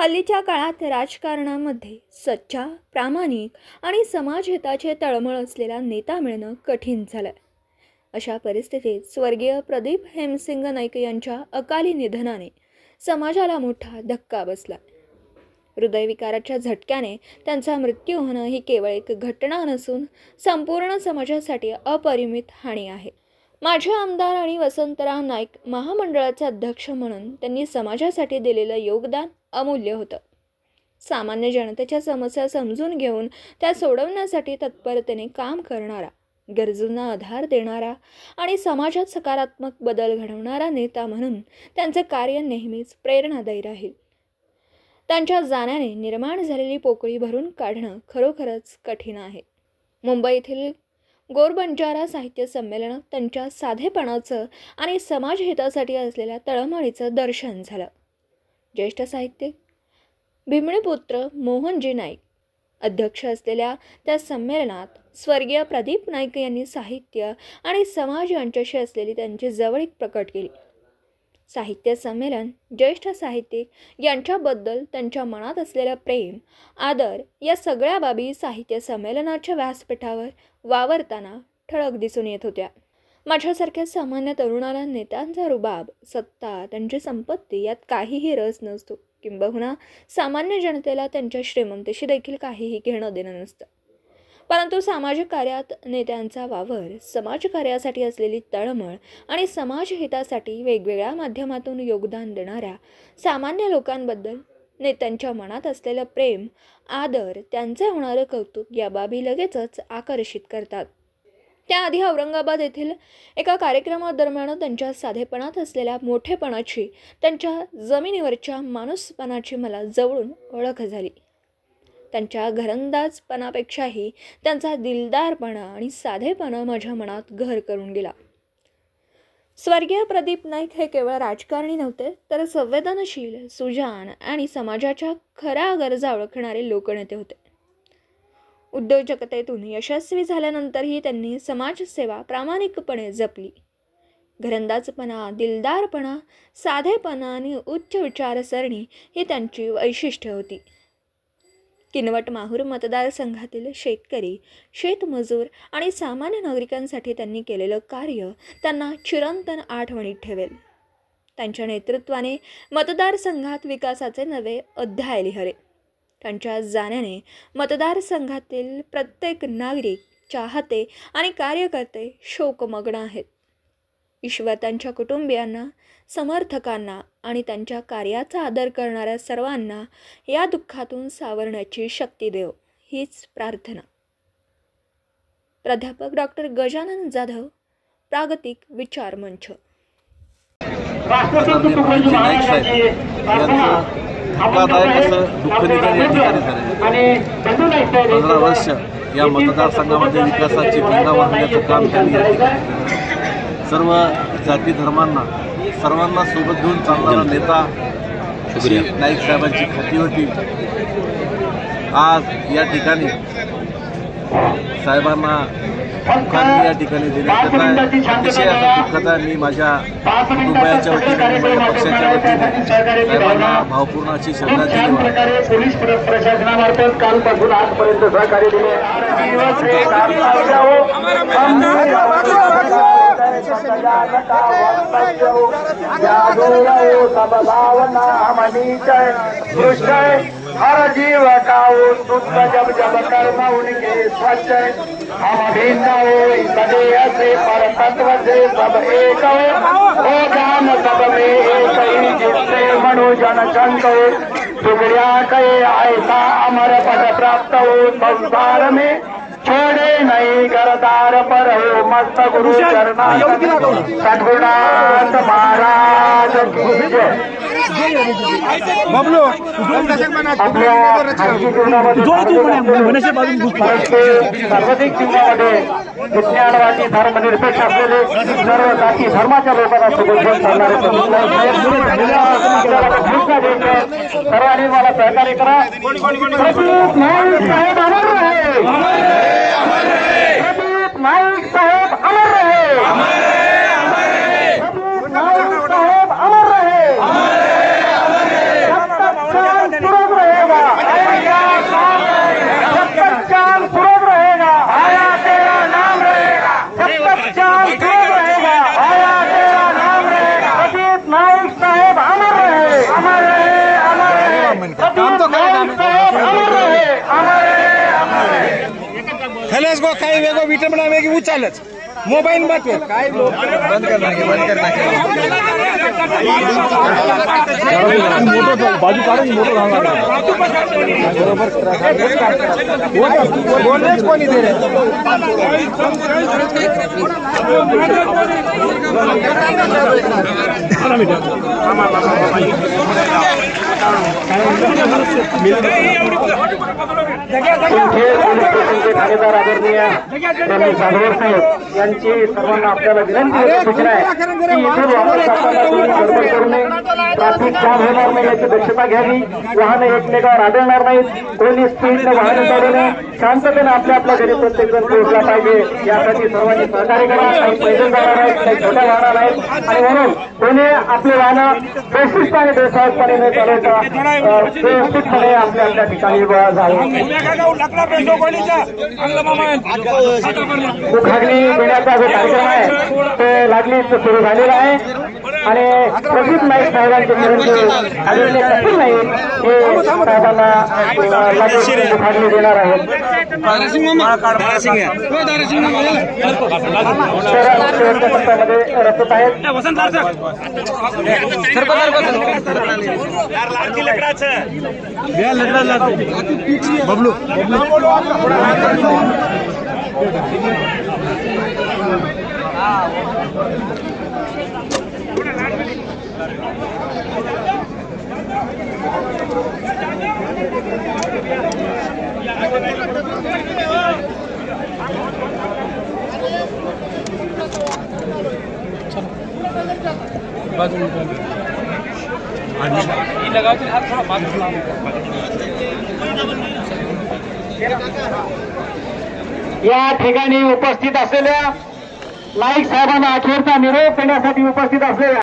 हल्लीच्या काळात राजकारणामध्ये सच्चा, प्रामाणिक आणि समाजहिताचे तळमळ असलेला नेता मिळणं कठीण झालं. अशा परिस्थितीत स्वर्गीय प्रदीप हेमसिंग नाईक यांच्या अकाली निधनाने समाजाला मोठा धक्का बसला. हृदयविकाराच्या झटक्याने त्यांचा मृत्यू होणं ही केवळ एक घटना नसून संपूर्ण समाजासाठी अपरिमित हानी आहे. माजी आमदार आणि वसंतराव नाईक महामंडळाचे अध्यक्ष म्हणून त्यांनी समाजासाठी दिलेलं योगदान अमूल्य होतं. सामान्य जनतेच्या समस्या समजून घेऊन त्या सोडवण्यासाठी तत्परतेने काम करणारा, गरजूंना आधार देणारा आणि समाजात सकारात्मक बदल घडवणारा नेता म्हणून त्यांचे कार्य नेहमीच प्रेरणादायी राहील. त्यांच्या जाण्याने निर्माण झालेली पोकळी भरून काढणं खरोखरच कठीण आहे. मुंबईतील गोरबंजारा साहित्य संमेलनात त्यांच्या साधेपणाचं आणि समाजहितासाठी असलेल्या तळमळीचं दर्शन झालं. ज्येष्ठ साहित्यिक भीमणीपुत्र मोहनजी नाईक अध्यक्ष असलेल्या त्या संमेलनात स्वर्गीय प्रदीप नाईक यांनी साहित्य आणि समाज यांच्याशी असलेली त्यांची जवळीक प्रकट केली. साहित्य संमेलन, ज्येष्ठ साहित्यिक यांच्याबद्दल त्यांच्या मनात असलेलं प्रेम, आदर या सगळ्या बाबी साहित्य संमेलनाच्या व्यासपीठावर वावरताना ठळक दिसून येत होत्या. माझ्यासारख्या सामान्य तरुणाला नेत्यांचा रुबाब, सत्ता, त्यांची संपत्ती यात काहीही रस नसतो. किंबहुना सामान्य जनतेला त्यांच्या श्रीमंतीशी देखील काहीही घेणं देणं नसतं. परंतु सामाजिक कार्यात नेत्यांचा वावर, समाजकार्यासाठी असलेली तळमळ आणि समाजहितासाठी वेगवेगळ्या माध्यमातून योगदान देणाऱ्या सामान्य लोकांबद्दल नेत्यांच्या मनात असलेलं प्रेम, आदर, त्यांचे होणारं कौतुक या बाबी लगेचच आकर्षित करतात. त्याआधी औरंगाबाद येथील एका कार्यक्रमादरम्यान त्यांच्या साधेपणात असलेल्या मोठेपणाची, त्यांच्या जमिनीवरच्या माणूसपणाची मला जवळून ओळख झाली. त्यांच्या घरंदाजपणापेक्षाही त्यांचा दिलदारपणा आणि साधेपणा माझ्या मनात घर करून गेला. स्वर्गीय प्रदीप नाईक हे केवळ राजकारणी नव्हते, तर संवेदनशील, सुजाण आणि समाजाच्या खऱ्या गरजा ओळखणारे लोकनेते होते. उद्योजकतेतून यशस्वी झाल्यानंतरही त्यांनी समाजसेवा प्रामाणिकपणे जपली. घरंदाजपणा, दिलदारपणा, साधेपणा आणि उच्च विचारसरणी ही त्यांची वैशिष्ट्ये होती. किनवट माहूर मतदारसंघातील शेतकरी, शेतमजूर आणि सामान्य नागरिकांसाठी त्यांनी केलेलं कार्य त्यांना चिरंतन आठवणीत ठेवेल. त्यांच्या नेतृत्वाने मतदारसंघात विकासाचे नवे अध्याय लिहिले. त्यांच्या जाण्याने मतदारसंघातील प्रत्येक नागरिक, चाहते आणि कार्यकर्ते शोकमग्न आहेत. ईश्वर त्यांच्या कुटुंबियांना, समर्थकांना आणि त्यांच्या कार्याचा आदर करणाऱ्या सर्वांना या दुःखातून सावरण्याची शक्ती देव, हीच प्रार्थना. प्राध्यापक डॉक्टर गजानन जाधव, प्रागतिक विचार मंच. 15 वर्ष या मतदारसंघामध्ये विकासाची गंगा वाहण्याचं काम त्यांनी सर्व जाती धर्मांना सर्वांना सोबत घेऊन चालणारा नेता नाईक साहेबांची खाती होती. आज या ठिकाणी साहेबांना या ठिकाणी देण्यात येत आहे. अतिशय दुःखद आहे. मी माझ्या कुटुंबाच्या वतीने, माझ्या पक्षाच्या वतीने साहेबांना भावपूर्ण अशी श्रद्धांजली पोलीस प्रशासनामार्फत कालपासून आजपर्यंत सहकार्य दिले. हर जीव काओ शुद्ध जब जब कर्म उनके स्वच्छ हम भिन्न हो सदे से पर तत्व से सब एक हो जान सब में एक ही जिससे मनो जन संत हो टुकड़िया कहे ऐसा अमर पद प्राप्त हो संसार में छोड़े नहीं करतार पर हो मस्त गुरु चरणा सद्गुरुनाथ महाराज की जय. बबलू सार्वजनिक जीवनामध्ये विज्ञानवादी, धर्मनिरपेक्ष असलेले सर्व जाती धर्माच्या लोकांना सोबत चालणारे सर्वांनी मला सहकार्य करा. प्रदीप नाईक साहेब अमर रहे. प्रदीप नाईक साहेब अमर रहे. प्रदीप नाईक साहेब अमर रहे. बोलास गो काही वेगळं विटंबना वेगळी उचालच मोबाईल बंद कर काय बंद कर मोठं बाजू काढून मोठं बरोबर बोललेच कोणी दे ठाणेदार आदरणीय सागवर साहेब यांची सर्वांना आपल्याला विनंती सूचना आहे की इथून वापर करताना तुम्ही गडबड करू नये, ट्रॅफिक जाम होणार नाही याची दक्षता घ्यावी, वाहनं एकमेकावर आढळणार नाहीत, कोणी स्पीडने वाहनं चालू नये, शांततेने आपल्या आपल्या घरी प्रत्येक जण पोहोचला पाहिजे यासाठी सर्वांनी सहकार्य करा. काही पैदल जाणार आहेत, काही छोट्या वाहनाला आहेत आणि म्हणून कोणी आपले वाहनं बेशिस्तपणे बेसावधपणे न चालवता व्यवस्थितपणे आपल्या आपल्या ठिकाणी जावे. उखागणी देण्याचा जो कार्यक्रम आहे तो लागलीच सुरू झालेला आहे आणि प्रदीप नाईक साहेबांचे चिरंजीव आदरणीय कपिल नाईक हे साहेबांना लागलीच उखागणी देणार आहेत. शेवटच्या टप्प्यामध्ये रचत आहेत. बबलू या ठिकाणी उपस्थित असलेल्या नाईक साहेबांना अखेरचा निरोप देण्यासाठी उपस्थित असलेल्या